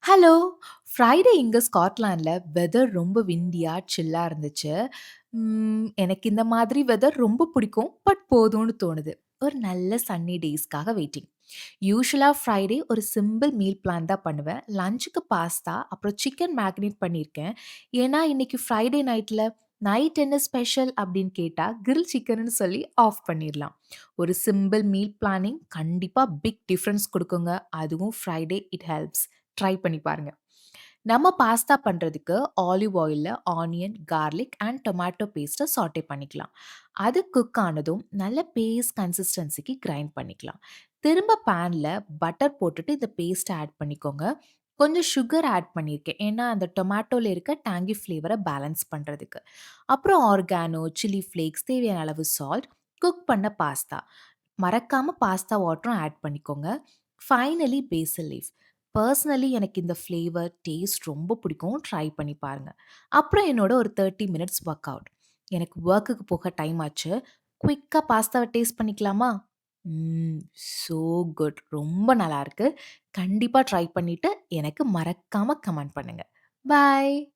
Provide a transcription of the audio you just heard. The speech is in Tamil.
ஹலோ! ஃப்ரைடே இங்க ஸ்காட்லாண்ட்ல வெதர் ரொம்ப விண்டியா, சில்லா இருந்துச்சு. எனக்கு இந்த மாதிரி வெதர் ரொம்ப பிடிக்கும். பட் போதும்னு தோணுது. ஒரு நல்ல சன்னி டேஸ்க்காக வெயிட்டிங். யூசுவலா ஃப்ரைடே ஒரு சிம்பிள் மீல் பிளான் தான் பண்ணுவேன். லஞ்சுக்கு பாஸ்தா, அப்புறம் சிக்கன் மேரினேட் பண்ணியிருக்கேன். ஏன்னா, இன்னைக்கு ஃப்ரைடே நைட் என்ன ஸ்பெஷல் அப்படின்னு கேட்டா, கிரில் சிக்கன்னு சொல்லி ஆஃப் பண்ணிரலாம். ஒரு சிம்பிள் மீல் பிளானிங் கண்டிப்பா பிக் டிஃபரன்ஸ் குடுக்குங்க. அதுவும் ஃப்ரைடே இட் ஹெல்ப்ஸ். ட்ரை பண்ணி பாருங்க. நம்ம பாஸ்தா பண்றதுக்கு ஆலிவ் ஆயில்ல ஆனியன், கார்லிக் அண்ட் டொமேட்டோ பேஸ்ட்ட சாட்டே பண்ணிக்கலாம். அது குக் ஆனதும் நல்ல பேஸ்ட் கன்சிஸ்டன்சிக்கு கிரைண்ட் பண்ணிக்கலாம். திரும்ப பேன்ல பட்டர் போட்டுட்டு இந்த பேஸ்ட்ட ஆட் பண்ணிக்கோங்க. கொஞ்சம் சுகர் ஆட் பண்ணியிருக்கேன். ஏன்னா, அந்த டொமேட்டோல இருக்க டேங்கி ஃப்ளேவர பேலன்ஸ் பண்றதுக்கு. அப்புறம் ஆர்கானோ, சில்லி ஃப்ளேக்ஸ், தேவையான அளவு சால்ட், குக் பண்ண பாஸ்தா. மறக்காம பாஸ்தா வாட்டரும் ஆட் பண்ணிக்கோங்க. ஃபைனலி பேசில் லீஃப். பர்சனலி எனக்கு இந்த ஃப்ளேவர், டேஸ்ட் ரொம்ப பிடிக்கும். ட்ரை பண்ணி பாருங்க. அப்புறம் என்னோட ஒரு 30 மினிட்ஸ் ஒர்க் அவுட். எனக்கு வொர்க்குக்கு போக டைம் ஆச்சு. குயிக்கா பாஸ்தாவ டேஸ்ட் பண்ணிக்கலாமா? ம். So good. ரொம்ப நல்லாருக்கு. கண்டிப்பா ட்ரை பண்ணிட்டு எனக்கு மறக்காம கமெண்ட் பண்ணுங்க. பாய்.